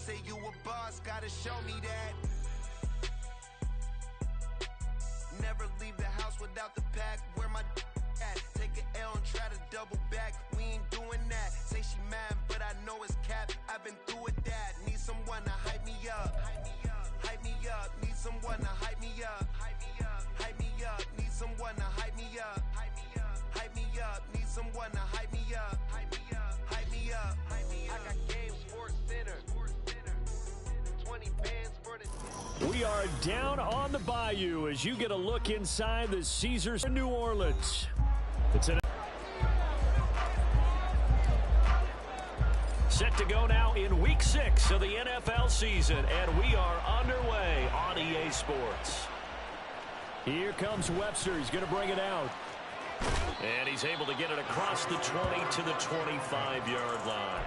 say you a boss, gotta show me that. Never leave the house without the pack. Where my at? Take an L and try to double back. We ain't doing that. Say she mad, but I know it's cap. I've been through with that. Need someone to hype me up. Hype me up. Need someone to hype me up. Hype me up. Need someone to hype me up. Hype me up. Need someone to hype me up. Hype me up. I got Game Sports Center. 20 bands for the. We are down on the bayou as you get a look inside the Caesars in New Orleans. It's set to go now in Week 6 of the NFL season, and we are underway on EA Sports. Here comes Webster. He's going to bring it out. And he's able to get it across the 20 to the 25-yard line.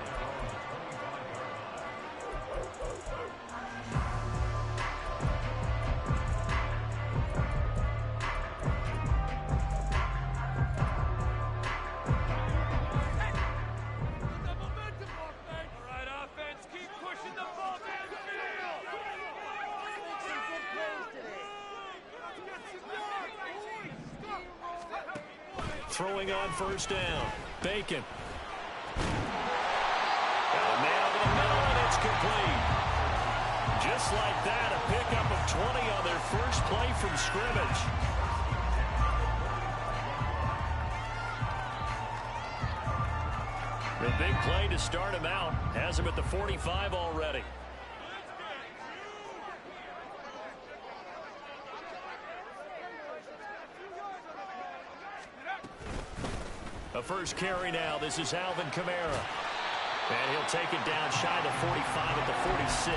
Throwing on first down. Bacon. Got a man over the middle, and it's complete. Just like that, a pickup of 20 on their first play from scrimmage. The big play to start him out. Has him at the 45 already. A first carry now. This is Alvin Kamara. And he'll take it down shy of the 45 at the 46.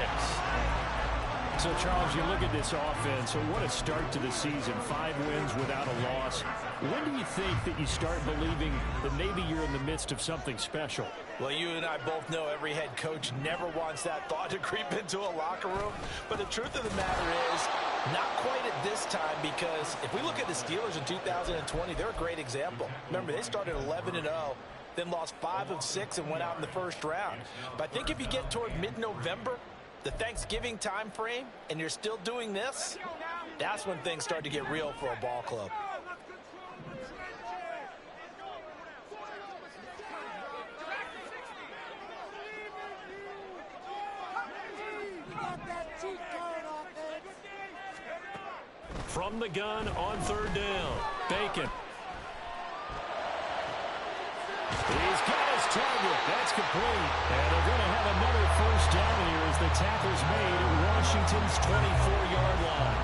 So, Charles, you look at this offense. So what a start to the season. 5 wins without a loss. When do you think that you start believing that maybe you're in the midst of something special? Well, you and I both know every head coach never wants that thought to creep into a locker room. But the truth of the matter is, not quite at this time, because if we look at the Steelers in 2020, they're a great example. Remember, they started 11-0, then lost 5 of 6 and went out in the first round. But I think if you get toward mid-November, the Thanksgiving time frame, and you're still doing this, that's when things start to get real for a ball club. From the gun on third down, Bacon. He's got his target. That's complete. And they're going to have another first down here as the tackle's made at Washington's 24-yard line.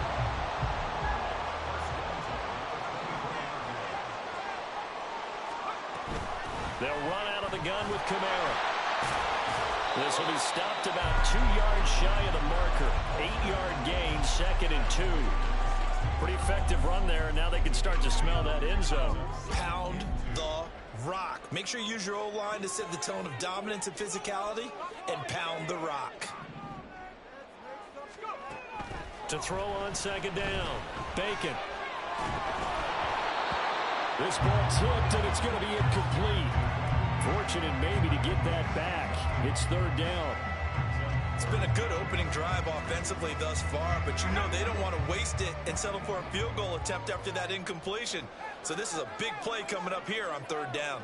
They'll run out of the gun with Kamara. This will be stopped about 2 yards shy of the marker. 8-yard gain, 2nd and 2. Pretty effective run there, and now they can start to smell that end zone. Pound the rock. Make sure you use your O-line to set the tone of dominance and physicality, and pound the rock. To throw on second down, Bacon. This ball tipped, and it's going to be incomplete. Fortunate maybe to get that back. It's third down. It's been a good opening drive offensively thus far, but you know they don't want to waste it and settle for a field goal attempt after that incompletion. So this is a big play coming up here on third down.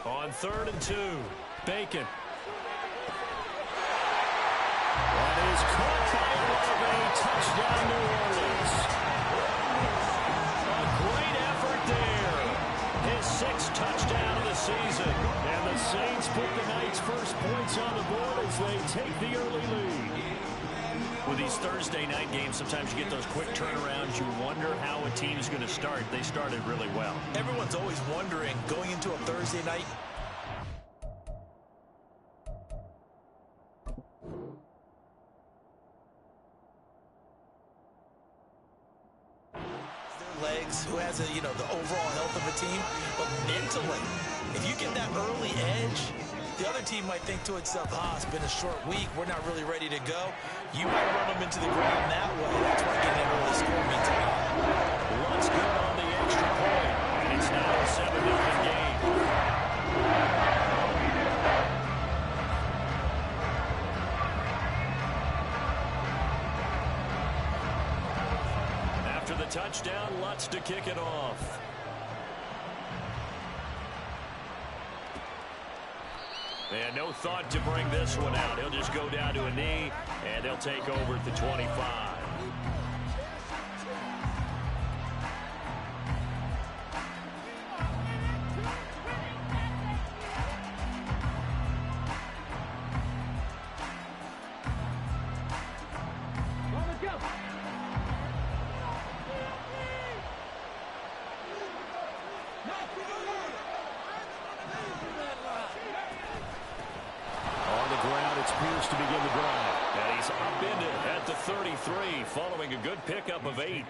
On 3rd and 2, Bacon. That is caught by Olave. Touchdown, New Orleans. A great effort there. His 6th touchdown of the season. And the Saints put the Knights' first points on the board as they take the early lead. With these Thursday night games, sometimes you get those quick turnarounds. You wonder how a team's going to start. They started really well. Everyone's always wondering, going into a Thursday night, legs, who has the overall health of a team, but mentally, if you get that early edge, the other team might think to itself, it's been a short week, we're not really ready to go. You might run them into the ground that way. That's why getting an early score mentality touchdown. Lutz to kick it off. And no thought to bring this one out. He'll just go down to a knee, and they'll take over at the 25. To begin the drive. And he's upended at the 33 following a good pickup of 8.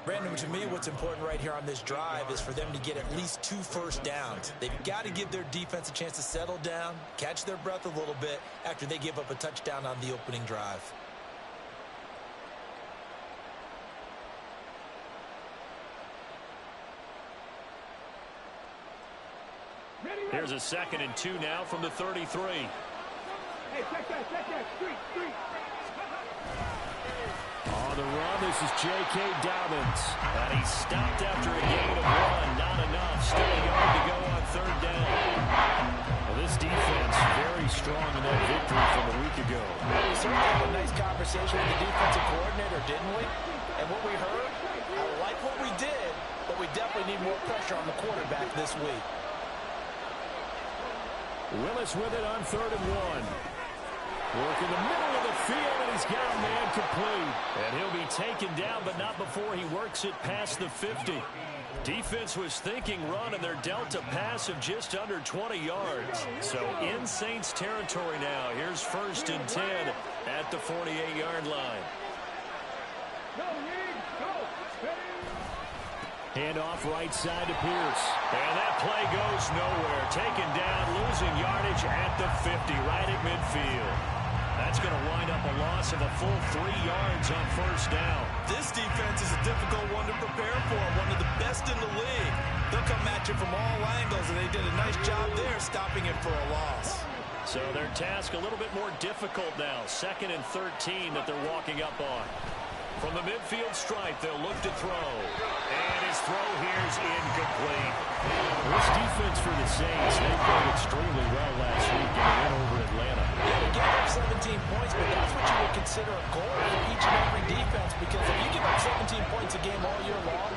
Brandon, to me, what's important right here on this drive is for them to get at least 2 first downs. They've got to give their defense a chance to settle down, catch their breath a little bit after they give up a touchdown on the opening drive. Here's a 2nd and 2 now from the 33. Hey, check that, street. On the run, this is J.K. Dobbins. And he's stopped after a gain of 1. Not enough. Still a yard to go on 3rd down. Well, this defense very strong in that victory from a week ago. Well, we certainly had a nice conversation with the defensive coordinator, didn't we? And what we heard, I like what we did, but we definitely need more pressure on the quarterback this week. Willis with it on 3rd and 1. Work in the middle of the field, and he's got a man complete. And he'll be taken down, but not before he works it past the 50. Defense was thinking run, and they're dealt a pass of just under 20 yards. So in Saints territory now. Here's 1st and 10 at the 48-yard line. Handoff right side to Pierce. And that play goes nowhere. Taken down, losing yardage at the 50, right at midfield. That's going to wind up a loss of a full 3 yards on 1st down. This defense is a difficult one to prepare for, one of the best in the league. They'll come at you from all angles, and they did a nice job there stopping him for a loss. So their task a little bit more difficult now. 2nd and 13 that they're walking up on. From the midfield stripe, they'll look to throw. And his throw here's incomplete. This defense for the Saints, they played extremely well last week in the win over Atlanta. Yeah, they gave up 17 points, but that's what you would consider a goal for each and every defense, because if you give up 17 points a game all year long,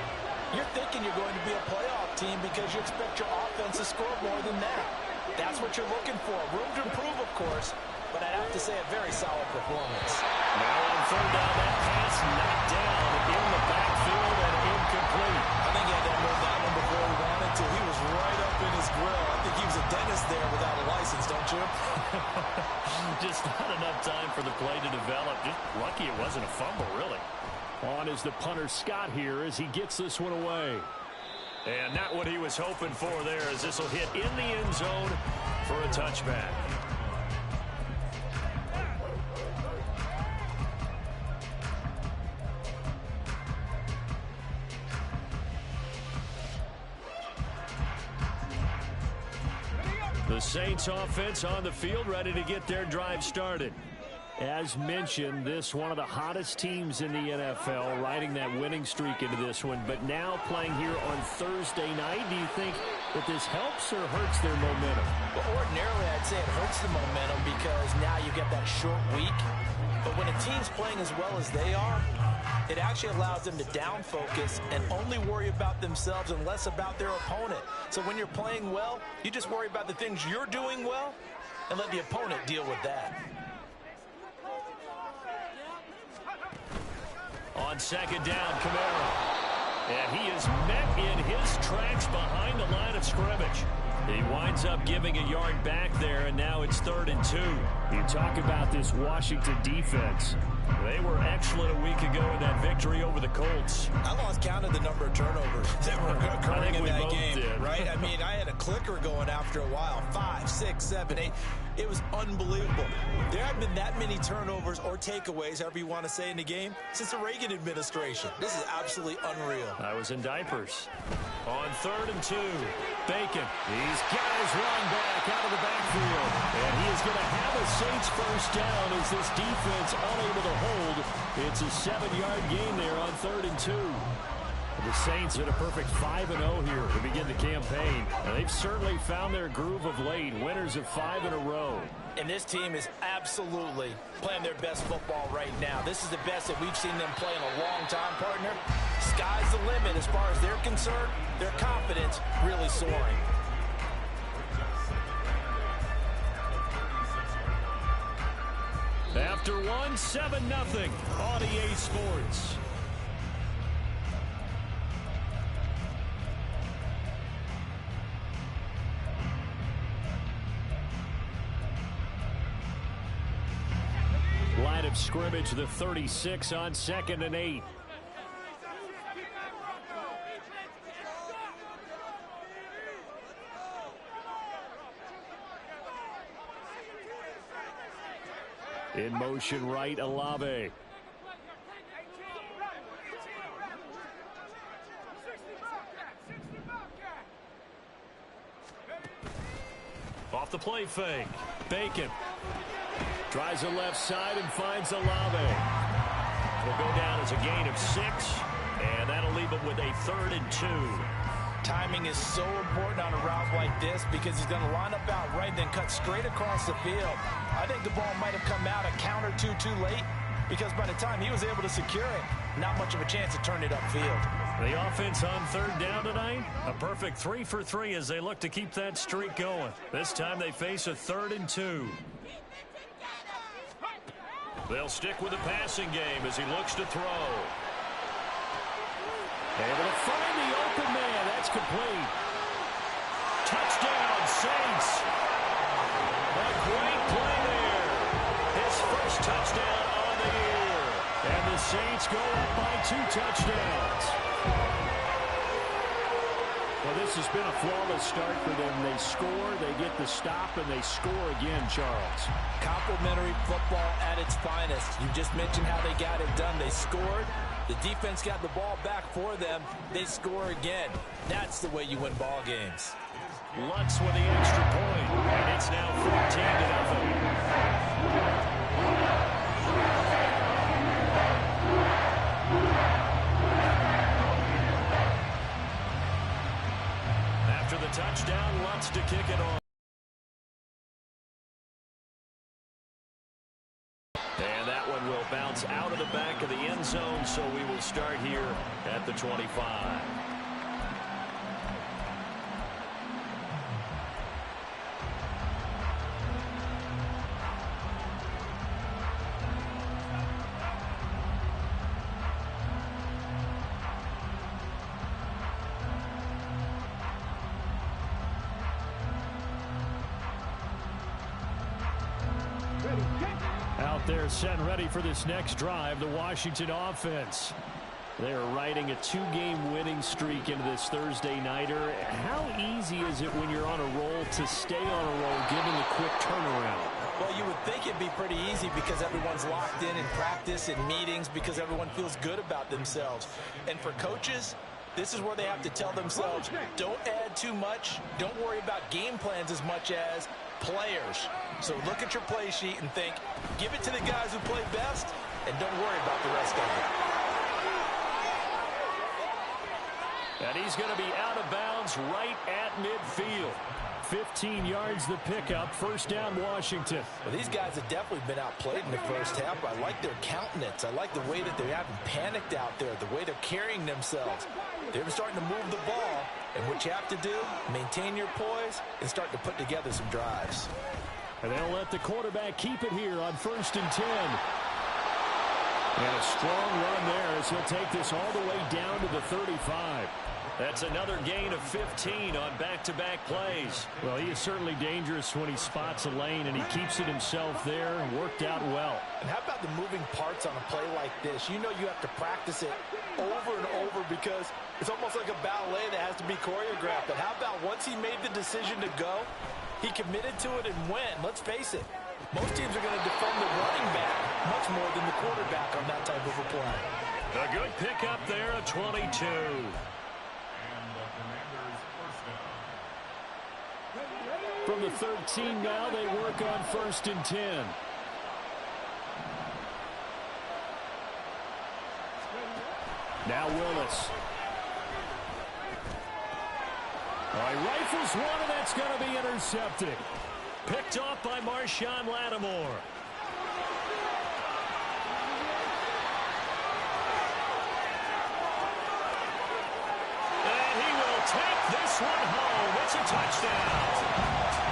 you're thinking you're going to be a playoff team because you expect your offense to score more than that. That's what you're looking for. Room to improve, of course, but I'd have to say a very solid performance. Now on 3rd down, that pass knocked down in the backfield and incomplete. I think he had to move that one before he wanted to. He was right up in his grill. I think he was a dentist there without a license, don't you? Just not enough time for the play to develop. Just lucky it wasn't a fumble, really. On is the punter Scott here as he gets this one away. And not what he was hoping for there, as this will hit in the end zone for a touchback. The Saints offense on the field, ready to get their drive started. As mentioned, this one of the hottest teams in the NFL, riding that winning streak into this one, but now playing here on Thursday night. Do you think that this helps or hurts their momentum? Well, ordinarily, I'd say it hurts the momentum because now you get that short week. But when a team's playing as well as they are, it actually allows them to down focus and only worry about themselves and less about their opponent. So when you're playing well, you just worry about the things you're doing well and let the opponent deal with that. On 2nd down, Kamara. And he is met in his tracks behind the line of scrimmage. He winds up giving a yard back there, and now it's 3rd and 2. You talk about this Washington defense. They were excellent a week ago in that victory over the Colts. I lost count of the number of turnovers that were occurring in that game, did. right? I mean, I had a clicker going after a while. 5, 6, 7, 8. It was unbelievable. There haven't been that many turnovers or takeaways, however you want to say, in the game since the Reagan administration. This is absolutely unreal. I was in diapers. On 3rd and 2, Bacon. He's got his run back out of the backfield. And he is going to have a Saints first down as this defense unable to hold. It's a 7-yard gain there on 3rd and 2. The Saints at a perfect 5-0 here to begin the campaign. They've certainly found their groove of late, winners of 5 in a row. And this team is absolutely playing their best football right now. This is the best that we've seen them play in a long time, partner. Sky's the limit as far as they're concerned. Their confidence really soaring. After one, 7-0 on EA Sports. Line of scrimmage, the 36 on 2nd and 8. In motion right, Olave. Off the play fake. Bacon. Tries the left side and finds Olave. It'll go down as a gain of 6, and that'll leave him with a 3rd and 2. Timing is so important on a route like this because he's going to line up out right, then cut straight across the field. I think the ball might have come out a count or two too late because by the time he was able to secure it, not much of a chance to turn it upfield. The offense on 3rd down tonight, a perfect 3 for 3 as they look to keep that streak going. This time they face a 3rd and 2. They'll stick with the passing game as he looks to throw. Able to find the open man. That's complete. Touchdown, Saints. A great play there. His first touchdown on the year. And the Saints go up by 2 touchdowns. Well, this has been a flawless start for them. They score, they get the stop, and they score again, Charles. Complimentary football at its finest. You just mentioned how they got it done. They scored. The defense got the ball back for them. They score again. That's the way you win ball games. Lutz with the extra point, and it's now 14-0. After the touchdown, Lutz to kick it off. And that one will bounce out of the back of the end zone, so we will start here at the 25. Out there set and ready for this next drive, the Washington offense. They're riding a 2-game winning streak into this Thursday nighter. How easy is it when you're on a roll to stay on a roll given the quick turnaround? Well, you would think it'd be pretty easy because everyone's locked in practice and meetings because everyone feels good about themselves. And for coaches, this is where they have to tell themselves, don't add too much. Don't worry about game plans as much as players. So look at your play sheet and think, give it to the guys who play best, and don't worry about the rest of it. And he's going to be out of bounds right at midfield. 15 yards the pickup. First down, Washington. Well, these guys have definitely been outplayed in the first half. I like their countenance. I like the way that they haven't panicked out there, the way they're carrying themselves. They're starting to move the ball. And what you have to do, maintain your poise and start to put together some drives. And they'll let the quarterback keep it here on 1st and 10. And a strong run there as he'll take this all the way down to the 35. That's another gain of 15 on back-to-back plays. Well, he is certainly dangerous when he spots a lane, and he keeps it himself there and worked out well. And how about the moving parts on a play like this? You know you have to practice it over and over because it's almost like a ballet that has to be choreographed. But how about once he made the decision to go, he committed to it and went. Let's face it, most teams are going to defend the running back much more than the quarterback on that type of a play. A good pickup there at 22. From the 13 now, they work on 1st and 10. Now Willis. All right, rifles one, and that's going to be intercepted. Picked off by Marshawn Lattimore. And he will take this one home. It's a touchdown.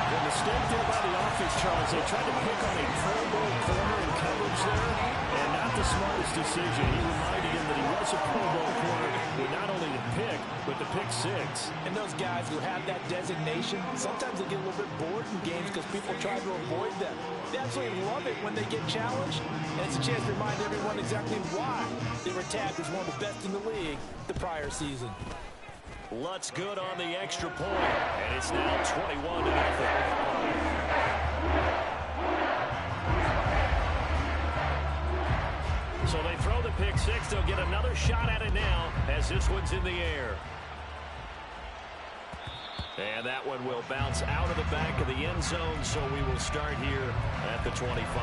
The mistake there by the offense, Charles, they tried to pick on a Pro Bowl corner in coverage there, and not the smartest decision. He reminded him that he was a Pro Bowl corner with not only the pick, but the pick six. And those guys who have that designation, sometimes they get a little bit bored in games because people try to avoid them. They absolutely love it when they get challenged, and it's a chance to remind everyone exactly why they were tagged as one of the best in the league the prior season. Lutz good on the extra point, and it's now 21-0. So they throw the pick six. They'll get another shot at it now as this one's in the air. And that one will bounce out of the back of the end zone, so we will start here at the 25.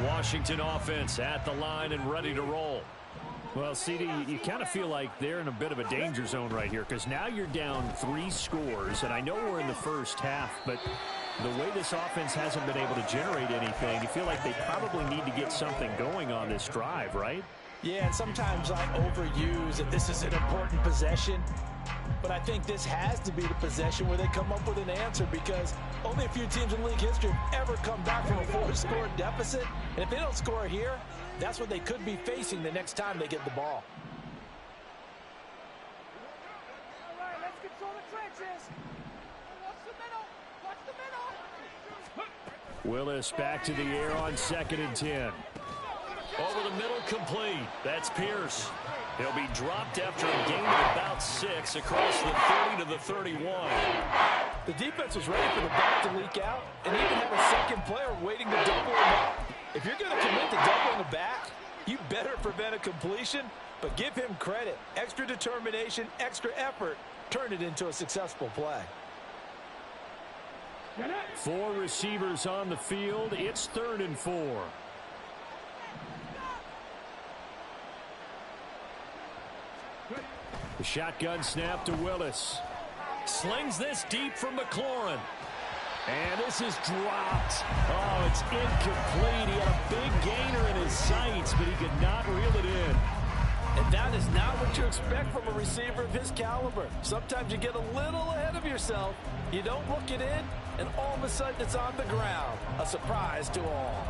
Washington offense at the line and ready to roll. Well, CD, you kind of feel like they're in a bit of a danger zone right here because now you're down 3 scores, and I know we're in the first half, but the way this offense hasn't been able to generate anything, you feel like they probably need to get something going on this drive, right? Yeah, and sometimes I overuse that this is an important possession. But I think this has to be the possession where they come up with an answer because only a few teams in league history have ever come back from a 4-score deficit. And if they don't score here, that's what they could be facing the next time they get the ball. All right, let's control the trenches. Watch the middle. Watch the middle. Willis back to the air on 2nd and 10. Over the middle, complete. That's Pierce. He'll be dropped after a gain of about 6 across the 30 to the 31. The defense was ready for the back to leak out and even have a second player waiting to double him up. If you're going to commit to doubling the back, you better prevent a completion, but give him credit. Extra determination, extra effort, turned it into a successful play. 4 receivers on the field. It's 3rd and 4. The shotgun snap to Willis. Slings this deep from McLaurin. And this is dropped. Oh, it's incomplete. He had a big gainer in his sights, but he could not reel it in. And that is not what you expect from a receiver of his caliber. Sometimes you get a little ahead of yourself. You don't look it in, and all of a sudden it's on the ground. A surprise to all.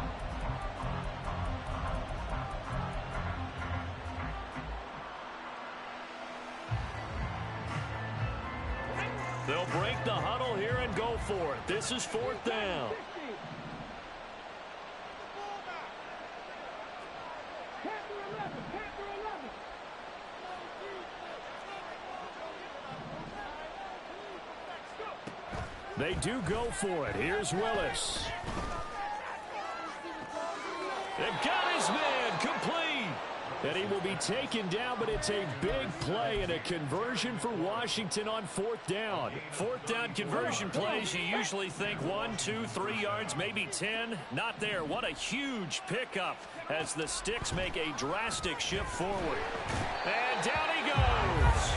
They'll break the huddle here and go for it. This is 4th down. They do go for it. Here's Willis. They got his man complete. And he will be taken down, but it's a big play and a conversion for Washington on 4th down. 4th down conversion plays, you usually think 1, 2, 3 yards, maybe 10. Not there. What a huge pickup as the Sticks make a drastic shift forward. And down he goes.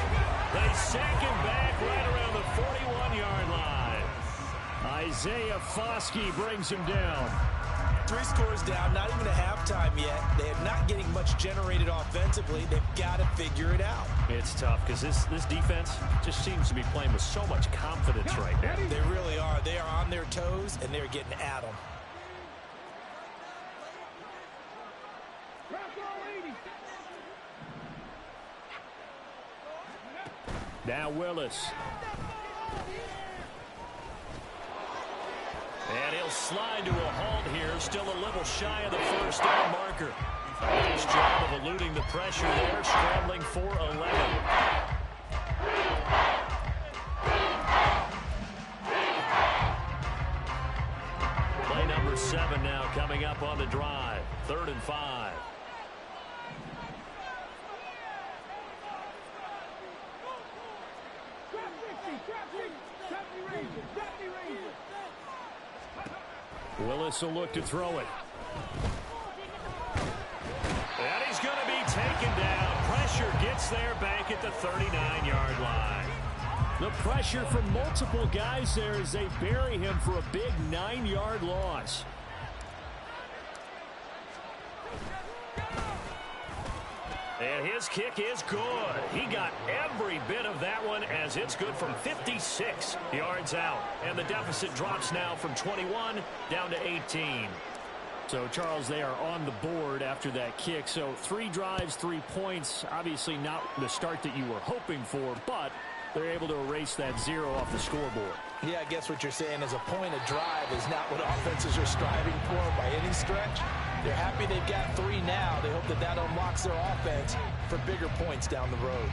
They sack him back right around the 41-yard line. Isaiah Foskey brings him down. 3 scores down, not even a halftime yet. They are not getting much generated offensively. They've got to figure it out. It's tough because this defense just seems to be playing with so much confidence right now. They really are. They are on their toes, and they're getting at them. Now Willis. And he'll slide to a halt here, still a little shy of the 1st down marker. Nice job of eluding the pressure there, scrambling for 11. Play number 7 now coming up on the drive. 3rd and 5. Willis will look to throw it. And he's going to be taken down. Pressure gets there back at the 39-yard line. The pressure from multiple guys there as they bury him for a big 9-yard loss. And his kick is good. He got every bit of that one as it's good from 56 yards out. And the deficit drops now from 21 down to 18. So, Charles, they are on the board after that kick. So 3 drives, 3 points. Obviously not the start that you were hoping for, but they're able to erase that 0 off the scoreboard. Yeah, I guess what you're saying is a point of drive is not what offenses are striving for by any stretch. They're happy they've got 3 now. They hope that that unlocks their offense for bigger points down the road.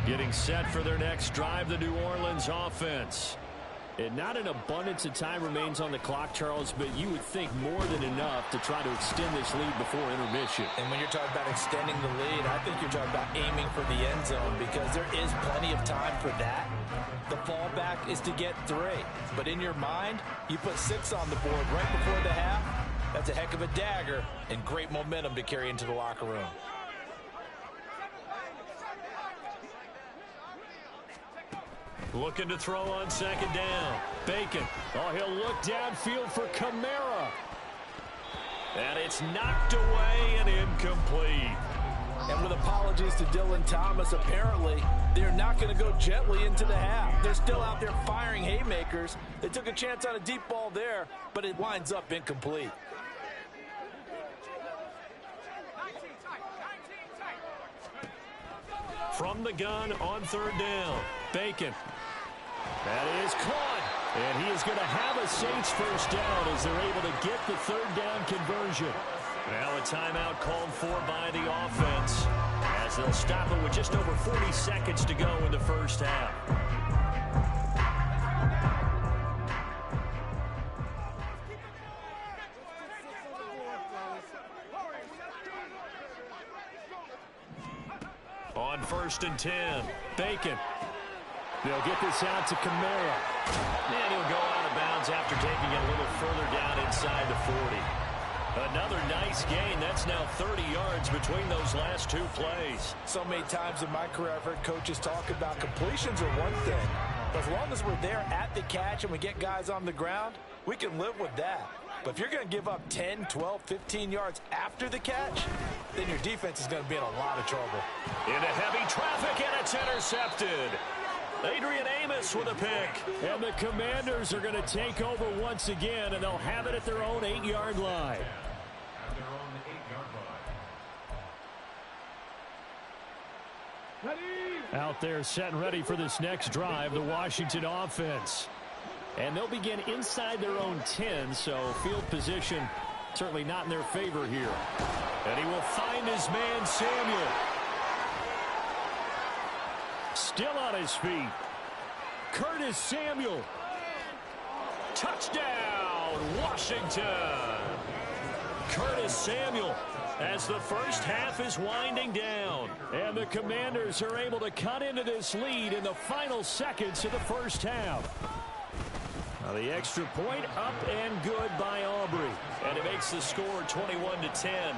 Getting set for their next drive, the New Orleans offense. And not an abundance of time remains on the clock, Charles, but you would think more than enough to try to extend this lead before intermission. And when you're talking about extending the lead, I think you're talking about aiming for the end zone because there is plenty of time for that. The fallback is to get 3. But in your mind, you put 6 on the board right before the half. That's a heck of a dagger and great momentum to carry into the locker room. Looking to throw on second down. Bacon. Oh, he'll look downfield for Kamara. And it's knocked away and incomplete. And with apologies to Dylan Thomas, apparently they're not going to go gently into the half. They're still out there firing haymakers. They took a chance on a deep ball there, but it winds up incomplete. From the gun on third down. Bacon. That is caught. And he is going to have a Saints first down as they're able to get the third down conversion. Now a timeout called for by the offense as they'll stop it with just over 40 seconds to go in the first half. On 1st and 10, Bacon. They'll get this out to Kamara. And he'll go out of bounds after taking it a little further down inside the 40. Another nice gain. That's now 30 yards between those last 2 plays. So many times in my career I've heard coaches talk about completions are one thing. But as long as we're there at the catch and we get guys on the ground, we can live with that. But if you're going to give up 10, 12, 15 yards after the catch, then your defense is going to be in a lot of trouble. Into heavy traffic, and it's intercepted. Adrian Amos with a pick. And the Commanders are going to take over once again, and they'll have it at their own 8-yard line. Out there set and ready for this next drive, the Washington offense. And they'll begin inside their own 10, so field position certainly not in their favor here. And he will find his man, Samuel. Still on his feet. Curtis Samuel. Touchdown, Washington. Curtis Samuel as the first half is winding down. And the Commanders are able to cut into this lead in the final seconds of the first half. Now the extra point up and good by Aubrey. And it makes the score 21-10.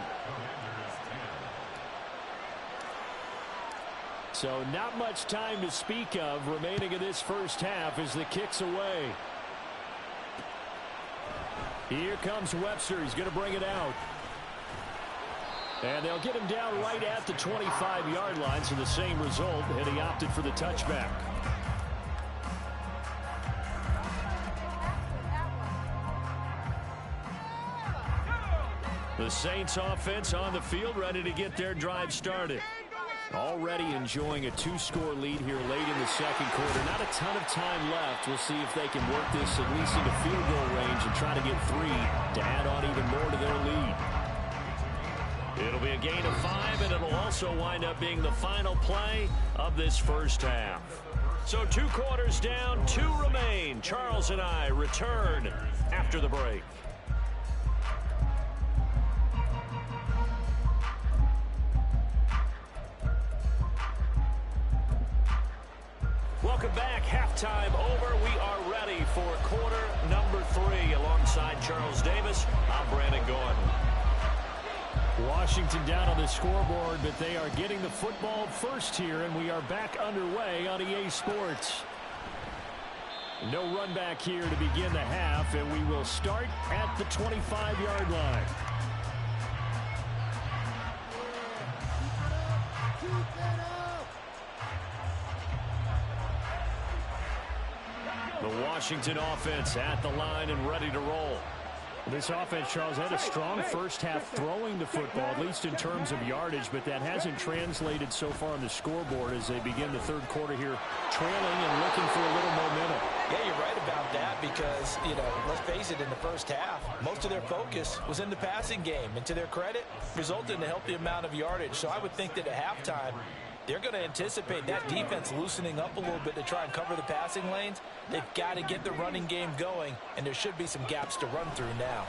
So not much time to speak of remaining in this first half as the kick's away. Here comes Webster. He's going to bring it out. And they'll get him down right at the 25-yard line, so the same result, and he opted for the touchback. The Saints offense on the field, ready to get their drive started. Already enjoying a 2-score lead here late in the second quarter. Not a ton of time left. We'll see if they can work this at least into field goal range and try to get 3 to add on even more to their lead. It'll be a gain of 5, and it'll also wind up being the final play of this first half. So 2 quarters down, 2 remain. Charles and I return after the break. Welcome back. Halftime over. We are ready for quarter number 3. Alongside Charles Davis, I'm Brandon Gordon. Washington down on the scoreboard, but they are getting the football first here, and we are back underway on EA Sports. No run back here to begin the half, and we will start at the 25-yard line. The Washington offense at the line and ready to roll. This offense, Charles, had a strong first half throwing the football, at least in terms of yardage, but that hasn't translated so far on the scoreboard as they begin the third quarter here, trailing and looking for a little momentum. Yeah, you're right about that because, let's face it, in the first half, most of their focus was in the passing game. And to their credit, resulted in a healthy amount of yardage. So I would think that at halftime, they're going to anticipate that defense loosening up a little bit to try and cover the passing lanes. They've got to get the running game going, and there should be some gaps to run through now.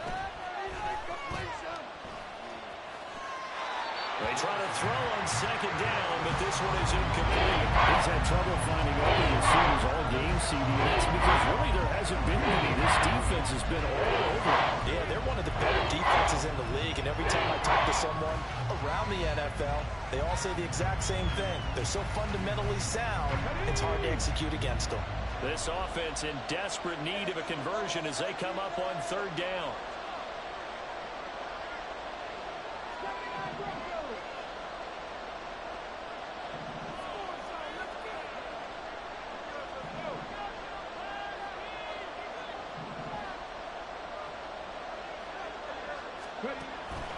They try to throw on second down, but this one is incomplete. He's had trouble finding open receivers all game, CD. That's because really there hasn't been any. This defense has been all over. Yeah, they're one of the better defenses in the league, and every time I talk to someone around the NFL, they all say the exact same thing. They're so fundamentally sound, it's hard to execute against them. This offense in desperate need of a conversion as they come up on third down.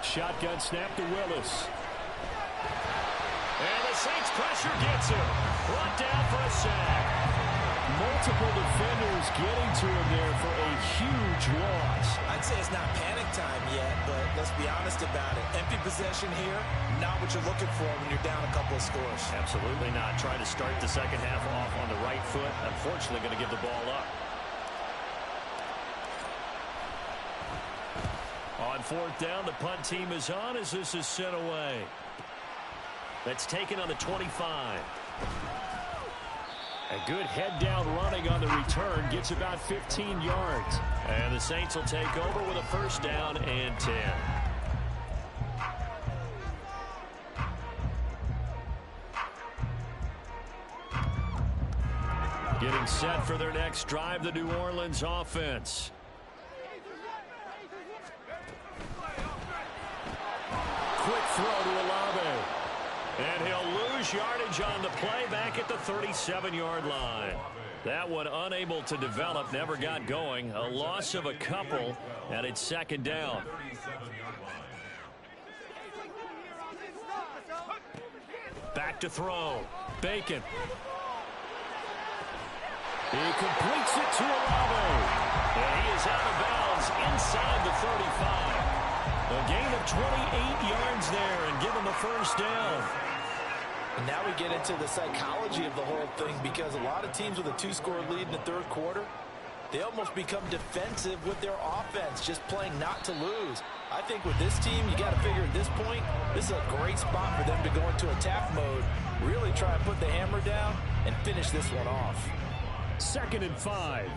Shotgun snap to Willis. And the Saints pressure gets him. Brought down for a sack. Multiple defenders getting to him there for a huge loss. I'd say it's not panic time yet, but let's be honest about it. Empty possession here, not what you're looking for when you're down a couple of scores. Absolutely not. Trying to start the second half off on the right foot. Unfortunately, going to give the ball up. On fourth down, the punt team is on as this is sent away. That's taken on the 25. A good head-down running on the return. Gets about 15 yards. And the Saints will take over with a first down and 10. Getting set for their next drive, the New Orleans offense. Quick throw to Olave. And he'll lose yardage on the play back at the 37-yard line. That one unable to develop, never got going. A loss of a couple, and it's second down. Back to throw. Bacon. He completes it to Olave. And he is out of bounds inside the 35. A gain of 28 yards there and give him the first down. And now we get into the psychology of the whole thing because a lot of teams with a 2-score lead in the third quarter, they almost become defensive with their offense, just playing not to lose. I think with this team, you got to figure at this point, this is a great spot for them to go into attack mode, really try and put the hammer down and finish this one off. 2nd and 5.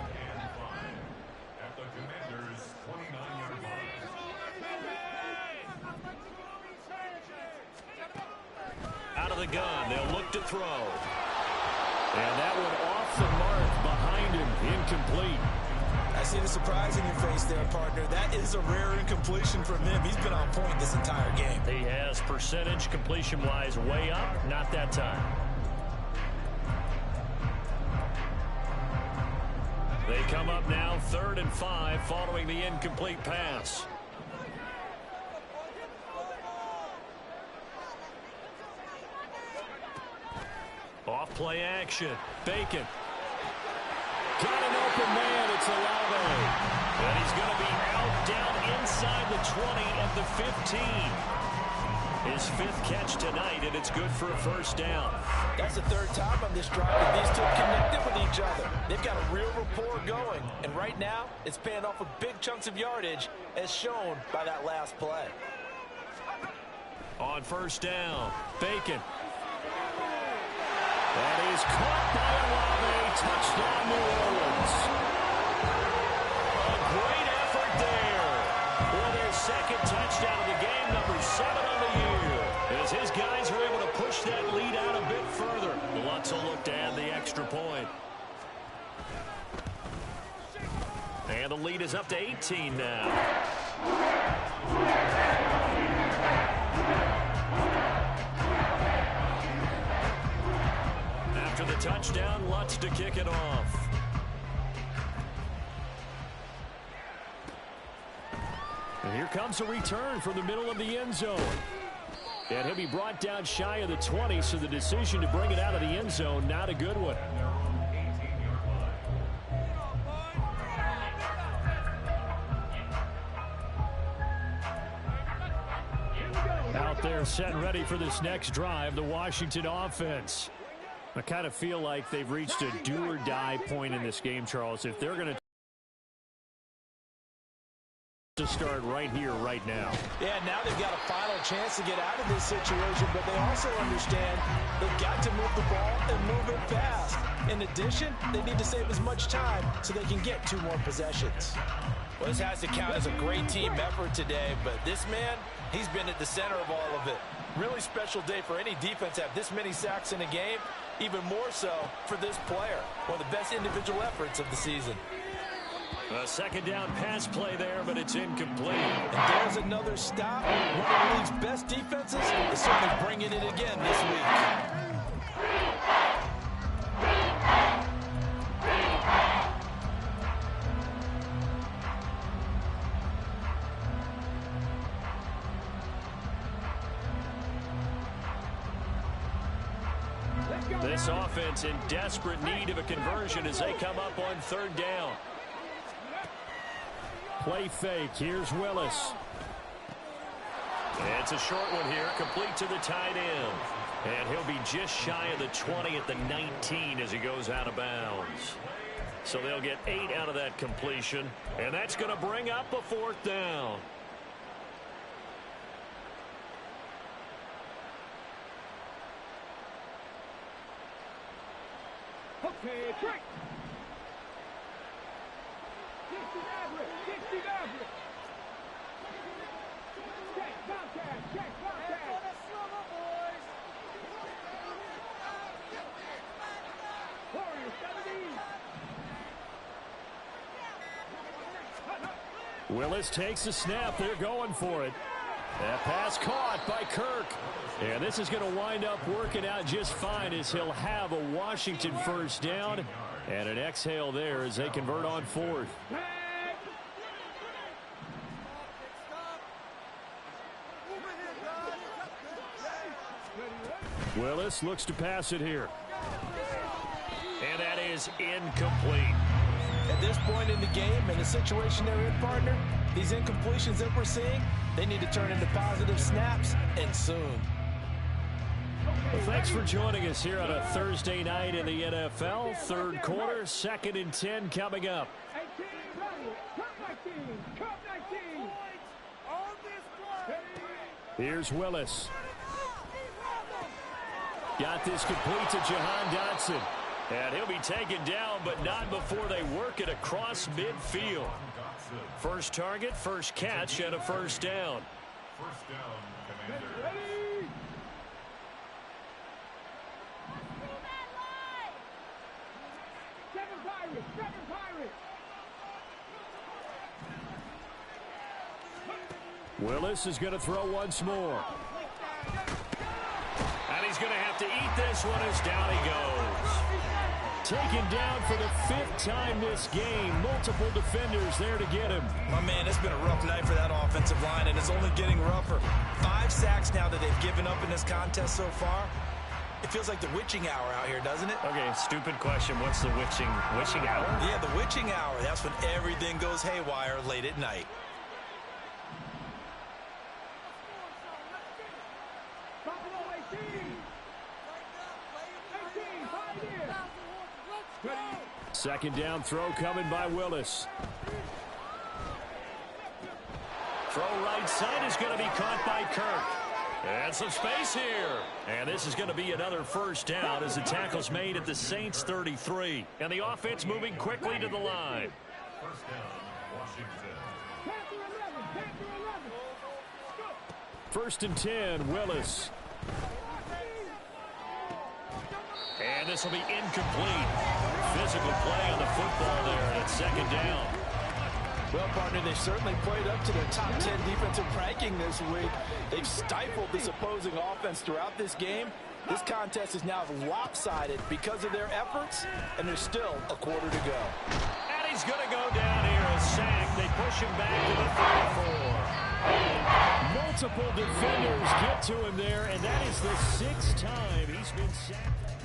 Out of the gun, they'll look to throw. And that one off the mark behind him, incomplete. I see the surprise in your face there, partner. That is a rare incompletion from him. He's been on point this entire game. He has percentage completion-wise way up, not that time. They come up now 3rd and 5 following the incomplete pass. Off play action. Bacon. Got an open man. It's Olave. And he's going to be out down inside the 20 at the 15. His 5th catch tonight, and it's good for a first down. That's the 3rd time on this drive that these two connected with each other. They've got a real rapport going. And right now, it's paying off with big chunks of yardage, as shown by that last play. On first down, Bacon. That is caught by Olave. touchdown, New Orleans. A great effort there for their second touchdown of the game, number 7 on the year. As his guys are able to push that lead out a bit further. Lutz will look to add the extra point. And the lead is up to 18 now. After the touchdown, Lutz to kick it off. And here comes a return from the middle of the end zone. And he'll be brought down shy of the 20, so the decision to bring it out of the end zone, not a good one. Out there set and ready for this next drive, the Washington offense. I kind of feel like they've reached a do-or-die point in this game, Charles. If they're going to start right here, right now. Yeah, now they've got a final chance to get out of this situation, but they also understand they've got to move the ball and move it fast. In addition, they need to save as much time so they can get 2 more possessions. Well, this has to count as a great team effort today, but this man, he's been at the center of all of it. Really special day for any defense to have this many sacks in a game, even more so for this player. One of the best individual efforts of the season. A second down pass play there, but it's incomplete. And there's another stop. One of the league's best defenses is certainly bringing it again this week. This offense in desperate need of a conversion as they come up on 3rd down. Play fake. Here's Willis. It's a short one here, complete to the tight end. And he'll be just shy of the 20 at the 19 as he goes out of bounds. So they'll get 8 out of that completion, and that's going to bring up a 4th down. Okay, break. 60 average. 60 average. Check contact. Check contact. Hands on the summer, boys. Warriors 70. Willis takes the snap. They're going for it. That pass caught by Kirk. And this is going to wind up working out just fine as he'll have a Washington 1st down. And an exhale there as they convert on 4th. Willis looks to pass it here. And that is incomplete. At this point in the game and the situation they're in, partner, these incompletions that we're seeing, they need to turn into positive snaps, and soon. Well, thanks for joining us here on a Thursday night in the NFL. 3rd quarter, 2nd and 10 coming up. 18, ready. Cup 19. On this drive. Here's Willis. Got this complete to Jahan Dotson. And he'll be taken down, but not before they work it across midfield. First target, first catch, and a 1st down. First down, Commander. Ready. Seven Pirates. Willis is going to throw once more. And he's going to have to eat this one as down he goes. Taken down for the 5th time this game. Multiple defenders there to get him. My man, it's been a rough night for that offensive line, and it's only getting rougher. 5 sacks now that they've given up in this contest so far. It feels like the witching hour out here, doesn't it? Okay, stupid question. What's the witching hour? Yeah, the witching hour. That's when everything goes haywire late at night. Second down throw coming by Willis. Throw right side is going to be caught by Kirk. And some space here. And this is going to be another first down as the tackle's made at the Saints 33. And the offense moving quickly to the line. First down, Washington. 1st and 10, Willis. And this will be incomplete. Physical play on the football there, and it's 2nd down. Well, partner, they certainly played up to their top 10 defensive ranking this week. They've stifled this opposing offense throughout this game. This contest is now lopsided because of their efforts, and there's still a quarter to go. And he's going to go down here, a sack. They push him back to the 34. Multiple defenders get to him there, and that is the 6th time he's been sacked.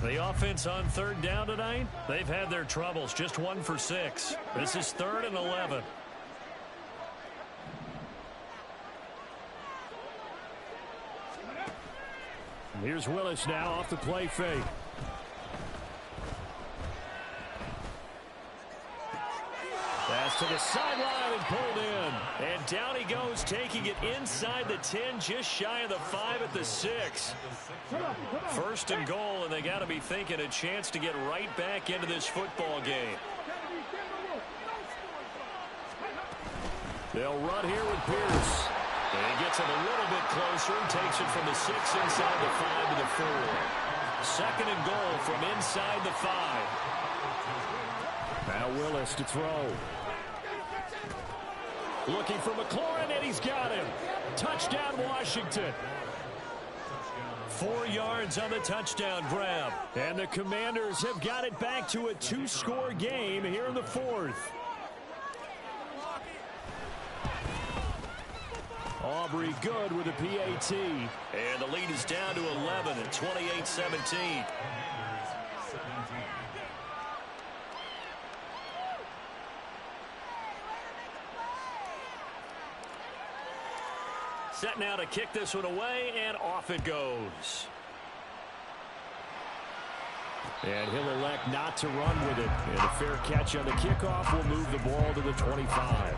The offense on 3rd down tonight, they've had their troubles. Just 1 for 6. This is 3rd and 11. Here's Willis now off the play fake. Pass to the sideline and pulled in. And down he goes, taking it inside the 10, just shy of the 5 at the 6. 1st and goal, and they got to be thinking a chance to get right back into this football game. They'll run here with Pierce. And he gets it a little bit closer, takes it from the 6 inside the 5 to the 4. 2nd and goal from inside the 5. Now Willis to throw. Looking for McLaurin, and he's got him. Touchdown, Washington. 4 yards on the touchdown grab. And the Commanders have got it back to a 2-score game here in the 4th. Aubrey good with a PAT. And the lead is down to 11 at 28-17. Set now to kick this one away, and off it goes. And he'll elect not to run with it. And a fair catch on the kickoff will move the ball to the 25.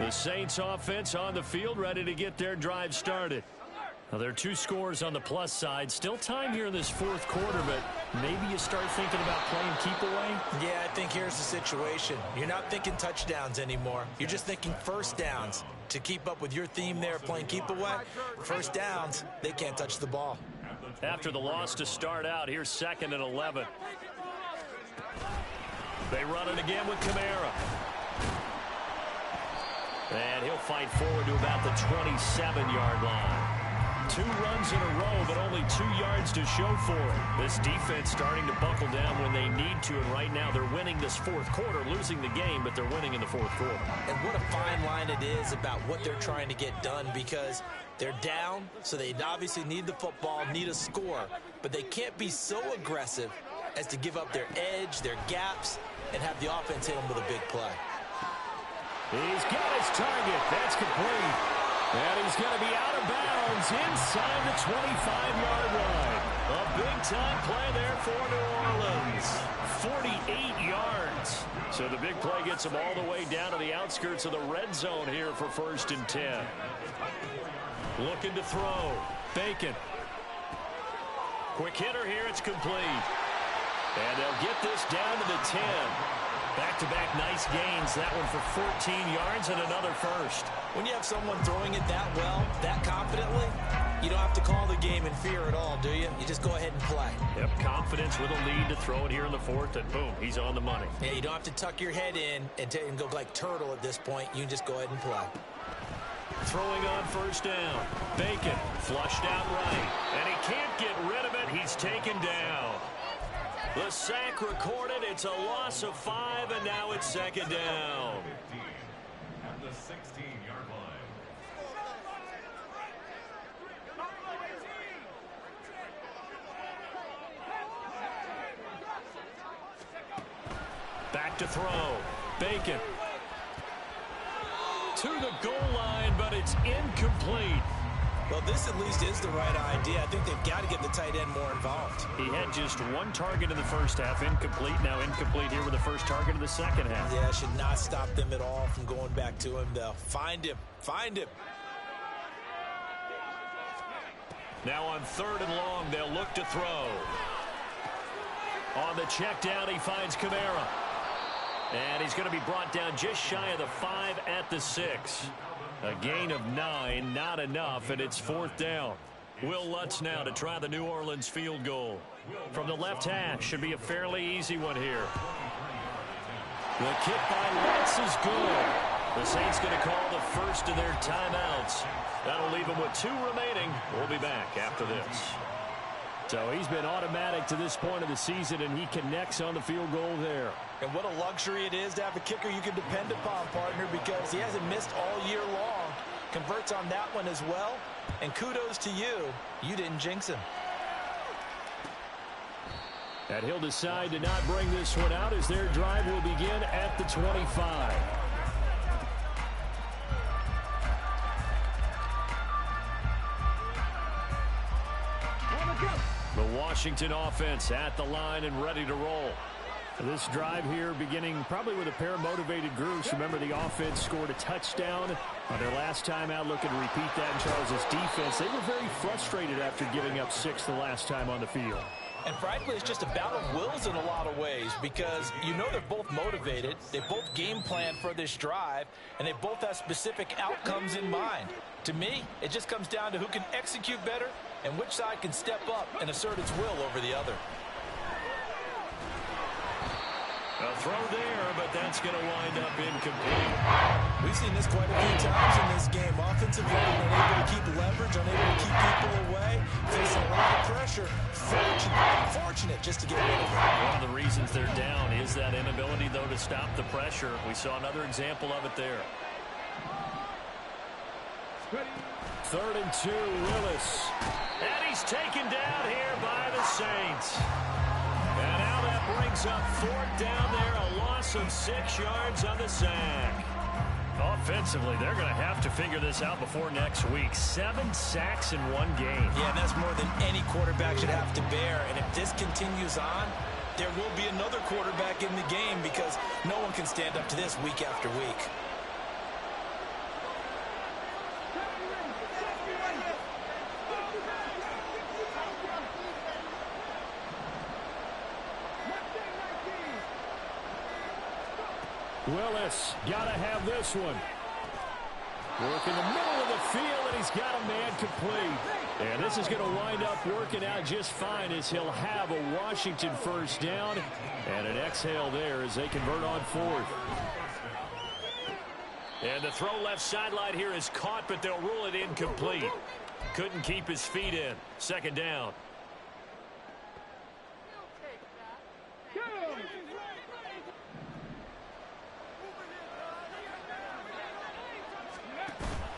The Saints offense on the field, ready to get their drive started. Now, there are 2 scores on the plus side. Still time here in this 4th quarter, but maybe you start thinking about playing keep away? Yeah, I think here's the situation. You're not thinking touchdowns anymore. You're just thinking first downs. To keep up with your theme there, playing keep away, first downs, they can't touch the ball. After the loss to start out, here's 2nd and 11. They run it again with Kamara. And he'll fight forward to about the 27-yard line. 2 runs in a row, but only 2 yards to show for it. This defense starting to buckle down when they need to, and right now they're winning this 4th quarter, losing the game, but they're winning in the 4th quarter. And what a fine line it is about what they're trying to get done, because they're down, so they obviously need the football, need a score, but they can't be so aggressive as to give up their edge, their gaps, and have the offense hit them with a big play. He's got his target. That's complete. And he's going to be out of bounds inside the 25-yard line. A big-time play there for New Orleans. 48 yards. So the big play gets them all the way down to the outskirts of the red zone here for 1st and 10. Looking to throw. Bacon. Quick hitter here. It's complete. And they'll get this down to the 10. Back-to-back nice gains. That one for 14 yards and another first. When you have someone throwing it that well, that confidently, you don't have to call the game in fear at all, do you? You just go ahead and play. Yep, confidence with a lead to throw it here in the 4th, and boom, he's on the money. Yeah, you don't have to tuck your head in and go like turtle at this point. You can just go ahead and play. Throwing on 1st down. Bacon flushed out right. And he can't get rid of it. He's taken down. The sack recorded. It's a loss of 5, and now it's 2nd down. At the 16-yard line. Back to throw. Bacon. to the goal line, but it's incomplete. Well, this at least is the right idea. I think they've got to get the tight end more involved. He had just one target in the first half, incomplete. Now incomplete here with the first target of the second half. Yeah, should not stop them at all from going back to him. They'll find him. Find him. Now on 3rd and long, they'll look to throw. On the check down, he finds Kamara. And he's going to be brought down just shy of the 5 at the 6. A gain of 9, not enough, and it's 4th down. Will Lutz now to try the New Orleans field goal. From the left hash, should be a fairly easy one here. The kick by Lutz is good. The Saints going to call the first of their timeouts. That'll leave them with 2 remaining. We'll be back after this. So he's been automatic to this point of the season, and he connects on the field goal there. And what a luxury it is to have a kicker you can depend upon, partner, because he hasn't missed all year long. Converts on that one as well. And kudos to you. You didn't jinx him. And he'll decide to not bring this one out as their drive will begin at the 25. The Washington offense at the line and ready to roll. This drive here beginning probably with a pair of motivated groups. Remember, the offense scored a touchdown on their last time out. Looking to repeat that in Charles's defense. They were very frustrated after giving up 6 the last time on the field. And frankly, it's just a battle of wills in a lot of ways because you know they're both motivated. They both game plan for this drive, and they both have specific outcomes in mind. To me, it just comes down to who can execute better and which side can step up and assert its will over the other. A throw there, but that's going to wind up incomplete. We've seen this quite a few times in this game. Offensive line unable to keep leverage, unable to keep people away, facing a lot of pressure. Fortunate just to get rid of it. One of the reasons they're down is that inability, though, to stop the pressure. We saw another example of it there. 3rd and 2, Willis. And he's taken down here by the Saints. And now that brings up 4th down there, a loss of 6 yards on the sack. Offensively, they're going to have to figure this out before next week. 7 sacks in one game. Yeah, and that's more than any quarterback should have to bear. And if this continues on, there will be another quarterback in the game because no one can stand up to this week after week. Willis, gotta have this one. Work in the middle of the field, and he's got a man complete. And this is going to wind up working out just fine as he'll have a Washington first down. And an exhale there as they convert on 4th. And the throw left sideline here is caught, but they'll rule it incomplete. Couldn't keep his feet in. 2nd down.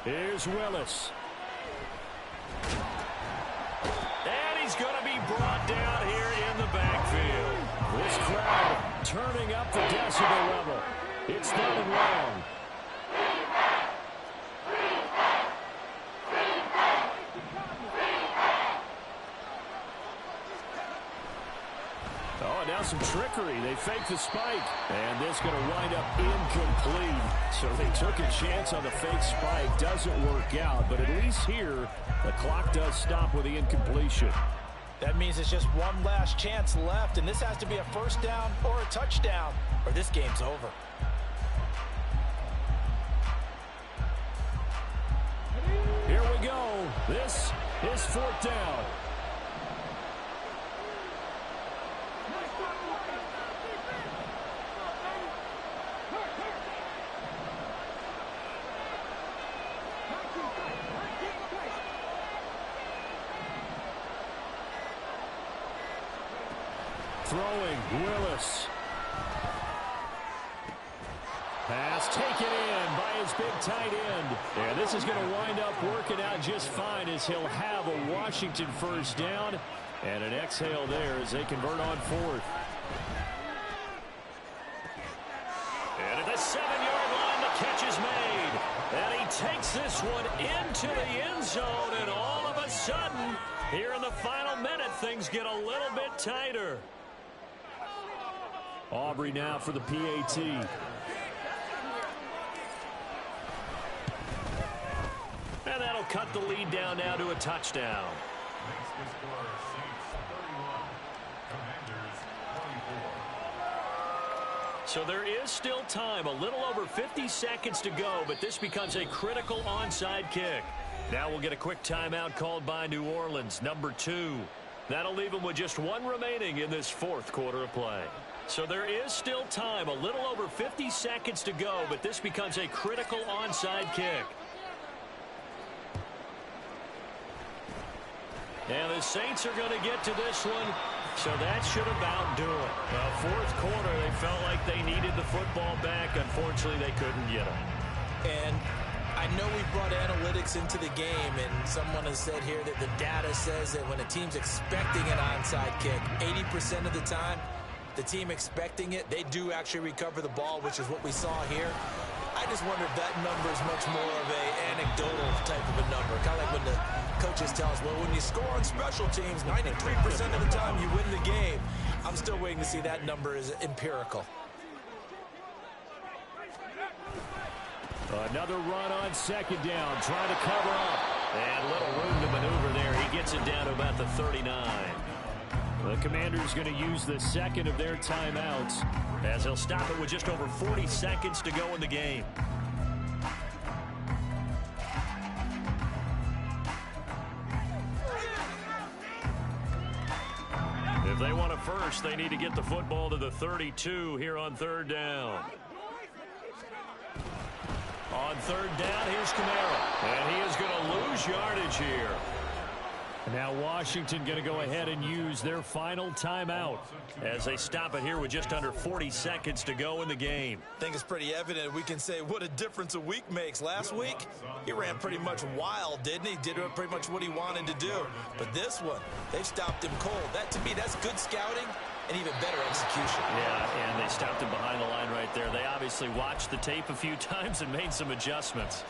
Here's Willis. And he's going to be brought down here in the backfield. This crowd turning up the decibel level. It's 3rd and long. Oh, now some trickery. They fake the spike. And this going to wind up incomplete. So they took a chance on the fake spike. Doesn't work out. But at least here, the clock does stop with the incompletion. That means it's just one last chance left. And this has to be a first down or a touchdown, or this game's over. Here we go. This is 4th down. Throwing, Willis. Pass taken in by his big tight end. And this is going to wind up working out just fine as he'll have a Washington first down. And an exhale there as they convert on 4th. And at the 7-yard line, the catch is made. takes this one into the end zone, and all of a sudden, here in the final minute, things get a little bit tighter. Aubrey now for the PAT. And that'll cut the lead down now to a touchdown. Makes the score Saints 31, Commanders 24. So there is still time, a little over 50 seconds to go, but this becomes a critical onside kick. Now we'll get a quick timeout called by New Orleans, number 2. That'll leave them with just one remaining in this fourth quarter of play. So there is still time, a little over 50 seconds to go, but this becomes a critical onside kick. And the Saints are going to get to this one, so that should about do it. Fourth quarter, they felt like they needed the football back. Unfortunately, they couldn't get it. And I know we brought analytics into the game, and someone has said here that the data says that when a team's expecting an onside kick, 80% of the time, the team expecting it, they do actually recover the ball, which is what we saw here. I just wonder if that number is much more of an anecdotal type of a number. Kind of like when the coaches tell us, well, when you score on special teams, 93% of the time you win the game. I'm still waiting to see that number is empirical. Another run on second down, trying to cover up. And little room to maneuver there. He gets it down to about the 39. The Commanders going to use the second of their timeouts, as he'll stop it with just over 40 seconds to go in the game. If they want a first, they need to get the football to the 32 here on third down. On third down, here's Kamara. And he is going to lose yardage here. Now Washington going to go ahead and use their final timeout as they stop it here with just under 40 seconds to go in the game. I think it's pretty evident. We can say what a difference a week makes. Last week, he ran pretty much wild, didn't he? Did pretty much what he wanted to do. But this one, they've stopped him cold. That, to me, that's good scouting and even better execution. Yeah, and they stopped him behind the line right there. They obviously watched the tape a few times and made some adjustments.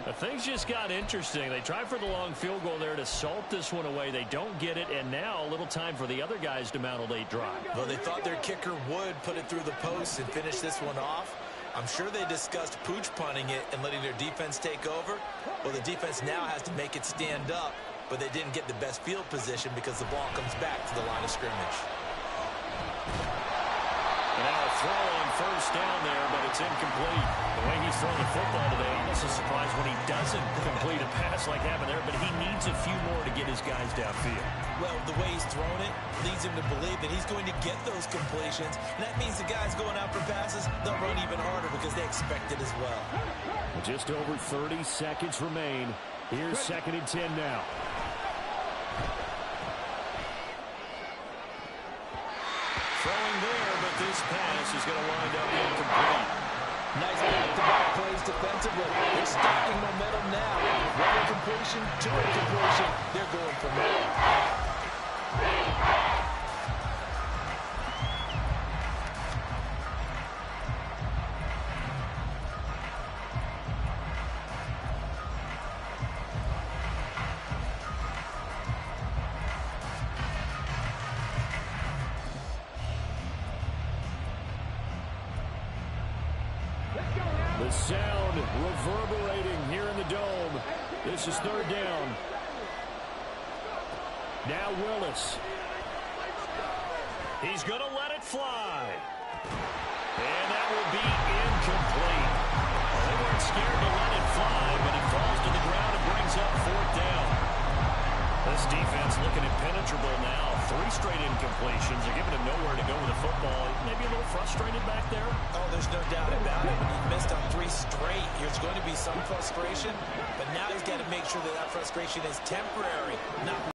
But things just got interesting. They tried for the long field goal there to salt this one away. They don't get it, and now a little time for the other guys to mount a late drive. Well, they thought their kicker would put it through the post and finish this one off. I'm sure they discussed pooch punting it and letting their defense take over. Well, the defense now has to make it stand up, but they didn't get the best field position because the ball comes back to the line of scrimmage. And now a throw on first down there, but it's incomplete. The way he's throwing the football today, almost a surprise when he doesn't complete a pass like happened there, but he needs a few more to get his guys downfield. Well, the way he's thrown it leads him to believe that he's going to get those completions, and that means the guys going out for passes, they'll run even harder because they expect it as well. Just over 30 seconds remain. Here's 2nd and 10 now. Throwing there, but this pass is going to wind up incomplete. Nice back-to-back plays defensively. They're stacking momentum now. One incompletion, two incompletion. They're going for more. The sound reverberating here in the dome. This is third down. Now Willis. He's going to let it fly. And that will be incomplete. They weren't scared to let it fly, but it falls to the ground and brings up fourth down. This defense looking impenetrable now. 3 straight incompletions. They're giving him nowhere to go with the football. Maybe a little frustrated back there. Oh, there's no doubt about it. When he missed on 3 straight, there's going to be some frustration. But now he's got to make sure that that frustration is temporary, not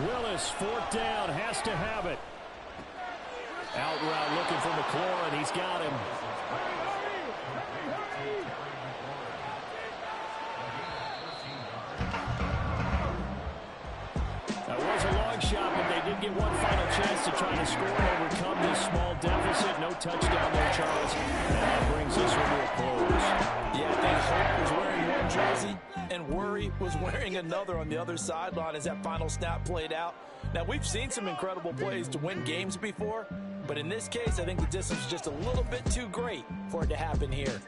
Willis, 4th down, has to have it. Out route looking for McLaurin. He's got him. That was a long shot, but they did get one final chance to try to score and overcome this small deficit. No touchdown there, Charles. And that brings this one to a close. Yeah, I think Hope was wearing one jersey and Worry was wearing another on the other sideline as that final snap played out. Now, we've seen some incredible plays to win games before, but in this case, I think the distance is just a little bit too great for it to happen here.